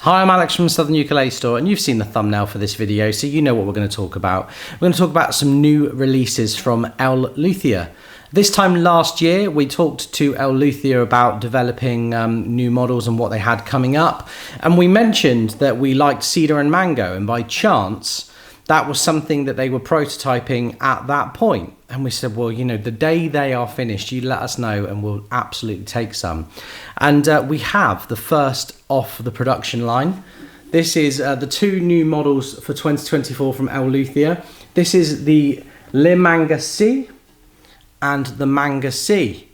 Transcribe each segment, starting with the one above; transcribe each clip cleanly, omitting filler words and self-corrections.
Hi, I'm Alex from Southern Ukulele Store, and you've seen the thumbnail for this video, so you know what we're going to talk about. We're going to talk about some new releases from L.Luthier. This time last year, we talked to L.Luthier about developing new models and what they had coming up, and we mentioned that we liked Cedar and Mango, and by chance, that was something that they were prototyping at that point. And we said, well, you know, the day they are finished, you let us know and we'll absolutely take some. And we have the first off the production line. This is the two new models for 2024 from L.Luthier. This is the Manga-C and the Manga-C.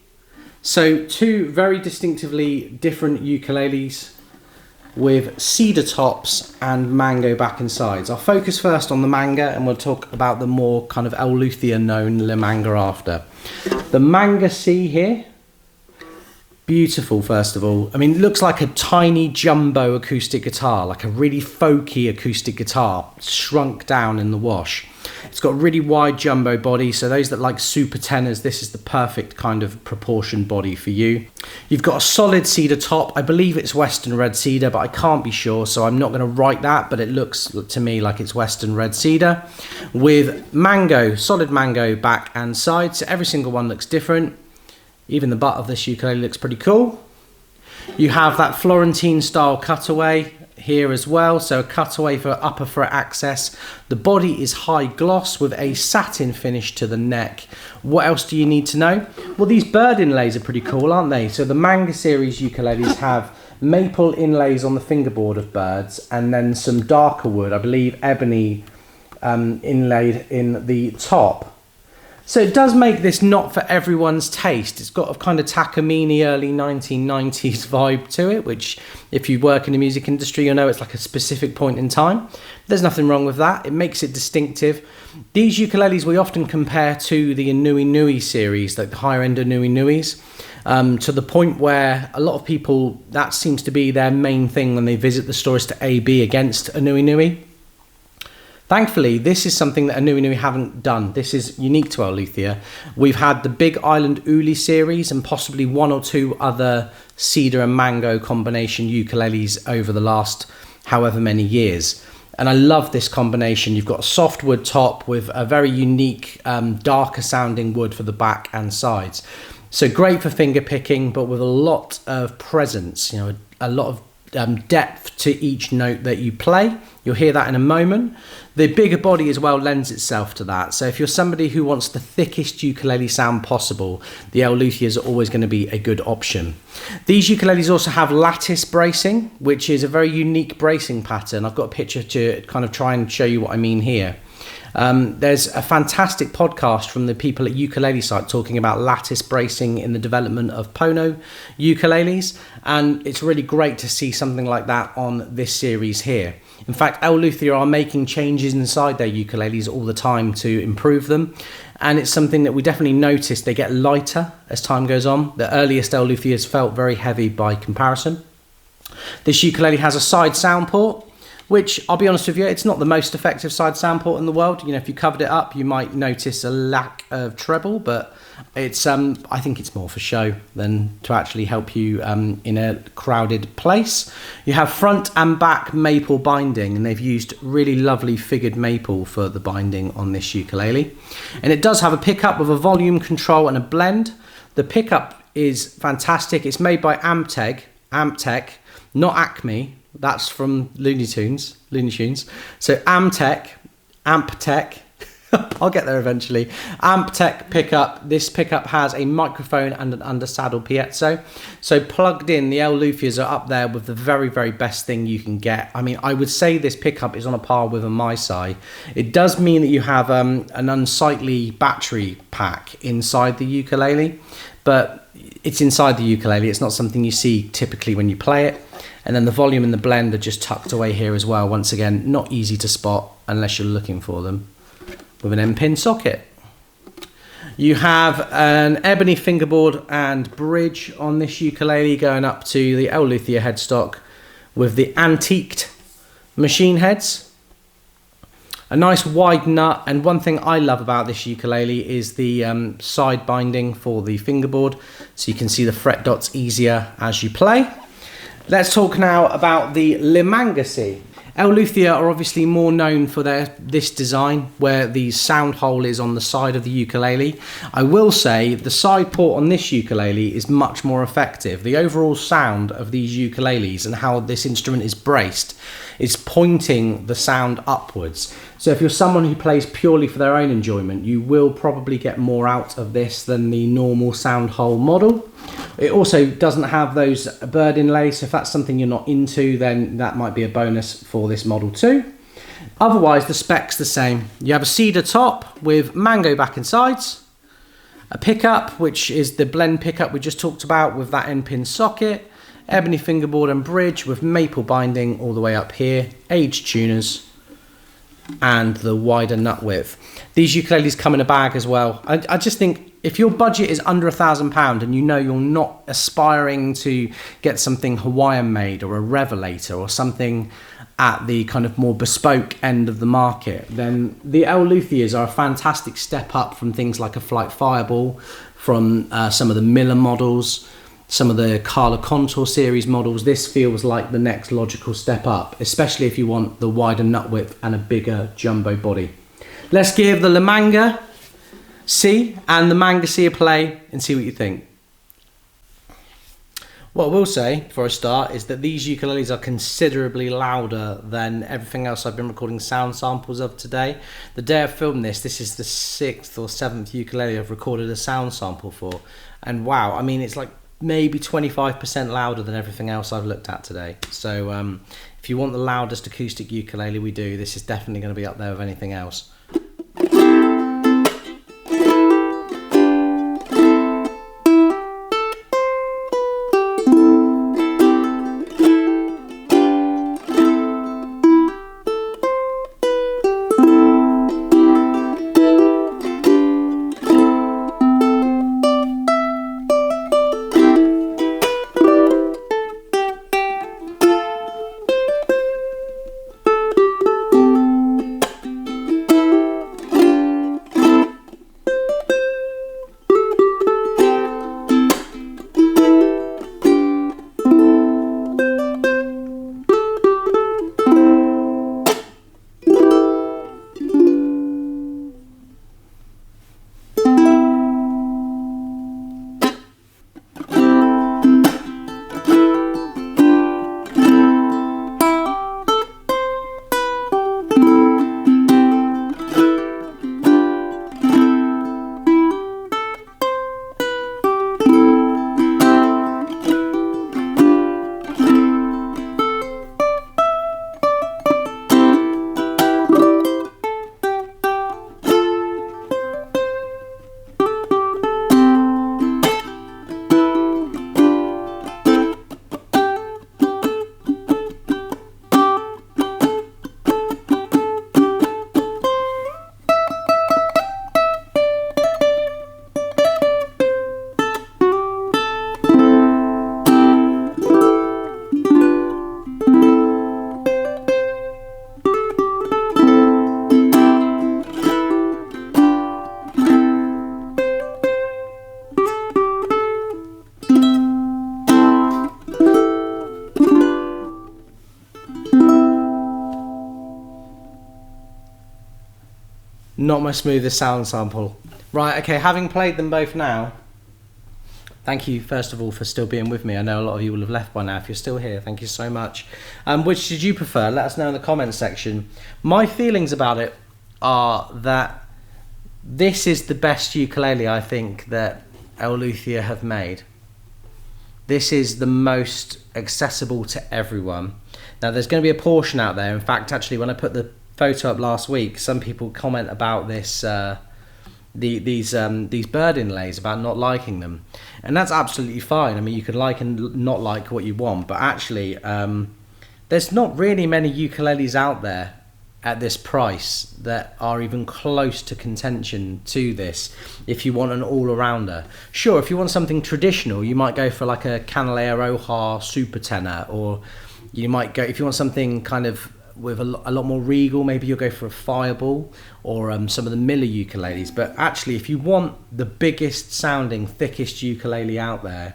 So two very distinctively different ukuleles with cedar tops and mango back and sides. I'll focus first on the Manga and we'll talk about the more kind of L.Luthier known Le Manga after. The Manga-C here, beautiful first of all. I mean, it looks like a tiny jumbo acoustic guitar, like a really folky acoustic guitar, shrunk down in the wash. It's got a really wide jumbo body, so those that like super tenors, this is the perfect kind of proportioned body for you. You've got a solid cedar top. I believe it's Western red cedar, but I can't be sure, so I'm not going to write that, but it looks to me like it's Western red cedar. With mango, solid mango back and sides, so every single one looks different. Even the butt of this ukulele looks pretty cool. You have that Florentine style cutaway here as well, so a cutaway for upper fret access. The body is high gloss with a satin finish to the neck. What else do you need to know? Well, these bird inlays are pretty cool, aren't they? So the Manga series ukuleles have maple inlays on the fingerboard of birds and then some darker wood, I believe ebony, inlaid in the top. So it does make this not for everyone's taste. It's got a kind of Takamine early 1990s vibe to it, which if you work in the music industry, you'll know it's like a specific point in time. There's nothing wrong with that. It makes it distinctive. These ukuleles we often compare to the Inui Nui series, like the higher end Inui Nuis, to the point where a lot of people, that seems to be their main thing when they visit the store, is to A-B against Inui Nui. Thankfully, this is something that Inui Nui haven't done. This is unique to L.Luthier. We've had the Big Island Uli series and possibly one or two other cedar and mango combination ukuleles over the last however many years. And I love this combination. You've got a soft wood top with a very unique, darker sounding wood for the back and sides. So great for finger picking, but with a lot of presence, you know, a lot of depth to each note that you play. You'll hear that in a moment. The bigger body as well lends itself to that. So if you're somebody who wants the thickest ukulele sound possible, the L.Luthiers are always going to be a good option. These ukuleles also have lattice bracing, which is a very unique bracing pattern. I've got a picture to kind of try and show you what I mean here. There's a fantastic podcast from the people at Ukulele Site talking about lattice bracing in the development of Pono ukuleles, and it's really great to see something like that on this series here. In fact, L.Luthier are making changes inside their ukuleles all the time to improve them, and it's something that we definitely notice. They get lighter as time goes on. The earliest L.Luthiers felt very heavy by comparison. This ukulele has a side sound port, which, I'll be honest with you, it's not the most effective side sound port in the world. You know, if you covered it up, you might notice a lack of treble, but it's I think it's more for show than to actually help you in a crowded place. You have front and back maple binding, and they've used really lovely figured maple for the binding on this ukulele. And it does have a pickup with a volume control and a blend. The pickup is fantastic. It's made by Amtech, not Acme. That's from Looney Tunes. So Amtech, I'll get there eventually. Amtech pickup. This pickup has a microphone and an undersaddle piezo. So plugged in, the L.Luthiers are up there with the very, very best thing you can get. I mean, I would say this pickup is on a par with a Manga-C. It does mean that you have an unsightly battery pack inside the ukulele, but it's inside the ukulele. It's not something you see typically when you play it. And then the volume and the blend are just tucked away here as well. Once again, not easy to spot unless you're looking for them, with an M-pin socket. You have an ebony fingerboard and bridge on this ukulele going up to the L.Luthier headstock with the antiqued machine heads. A nice wide nut, and one thing I love about this ukulele is the side binding for the fingerboard, so you can see the fret dots easier as you play. Let's talk now about the Manga-C. L.Luthier are obviously more known for this design where the sound hole is on the side of the ukulele. I will say the side port on this ukulele is much more effective. The overall sound of these ukuleles and how this instrument is braced is pointing the sound upwards. So if you're someone who plays purely for their own enjoyment, you will probably get more out of this than the normal sound hole model. It also doesn't have those bird inlays, so if that's something you're not into, then that might be a bonus for this model too. Otherwise, the spec's the same. You have a cedar top with mango back and sides, a pickup, which is the blend pickup we just talked about with that end pin socket, ebony fingerboard and bridge with maple binding all the way up here, aged tuners, and the wider nut width. These ukuleles come in a bag as well. I just think if your budget is under £1,000 and you know you're not aspiring to get something Hawaiian made or a Revelator or something at the kind of more bespoke end of the market, then the L.Luthiers are a fantastic step up from things like a Flight Fireball, from some of the Miller models, some of the Carla Contour series models. This feels like the next logical step up, especially if you want the wider nut width and a bigger jumbo body. Let's give the Manga-C and the Manga-C a play and see what you think. What I will say before I start is that these ukuleles are considerably louder than everything else I've been recording sound samples of today. The day I filmed this is the 6th or 7th ukulele I've recorded a sound sample for, and wow, I mean, it's like maybe 25% louder than everything else I've looked at today. So if you want the loudest acoustic ukulele we do, this is definitely going to be up there with anything else. Not my smoothest sound sample. Right, okay, having played them both now, thank you first of all for still being with me. I know a lot of you will have left by now. If you're still here, thank you so much. Which did you prefer? Let us know in the comments section. My feelings about it are that this is the best ukulele I think that L.Luthier have made. This is the most accessible to everyone. Now there's going to be a portion out there. In fact, actually, when I put the photo up last week, some people comment about this these bird inlays, about not liking them, and that's absolutely fine. I mean, you can like and not like what you want, but actually there's not really many ukuleles out there at this price that are even close to contention to this. If you want an all-arounder, sure, if you want something traditional, you might go for like a Canalea Oha super tenor, or you might go, if you want something kind of with a lot more regal, maybe you'll go for a Fireball or some of the Miller ukuleles. But actually, if you want the biggest sounding, thickest ukulele out there,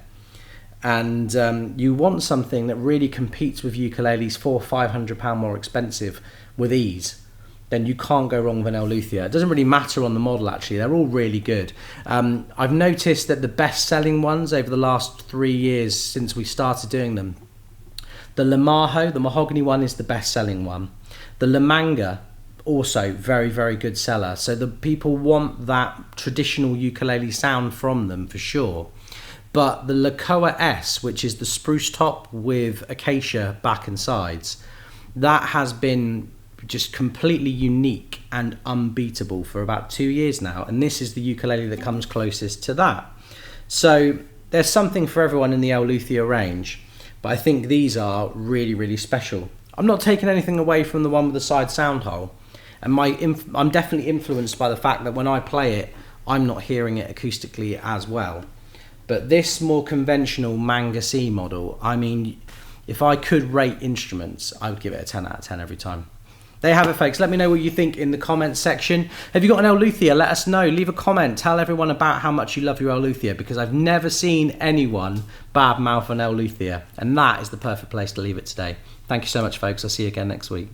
and you want something that really competes with ukuleles £400 or £500 more expensive with ease, then you can't go wrong with an L.Luthier. It doesn't really matter on the model, actually. They're all really good. I've noticed that the best-selling ones over the last 3 years since we started doing them, the Lamaho, the mahogany one, is the best-selling one. The Manga, also very, very good seller. So the people want that traditional ukulele sound from them for sure. But the Manga S, which is the spruce top with acacia back and sides, that has been just completely unique and unbeatable for about 2 years now, and this is the ukulele that comes closest to that. So there's something for everyone in the L.Luthier range, but I think these are really, really special. I'm not taking anything away from the one with the side sound hole, and I'm definitely influenced by the fact that when I play it, I'm not hearing it acoustically as well. But this more conventional Manga-C model, I mean, if I could rate instruments, I would give it a 10 out of 10 every time. There you have it, folks. Let me know what you think in the comments section. Have you got an L.Luthier? Let us know. Leave a comment. Tell everyone about how much you love your L.Luthier, because I've never seen anyone badmouth an L.Luthier, and that is the perfect place to leave it today. Thank you so much, folks. I'll see you again next week.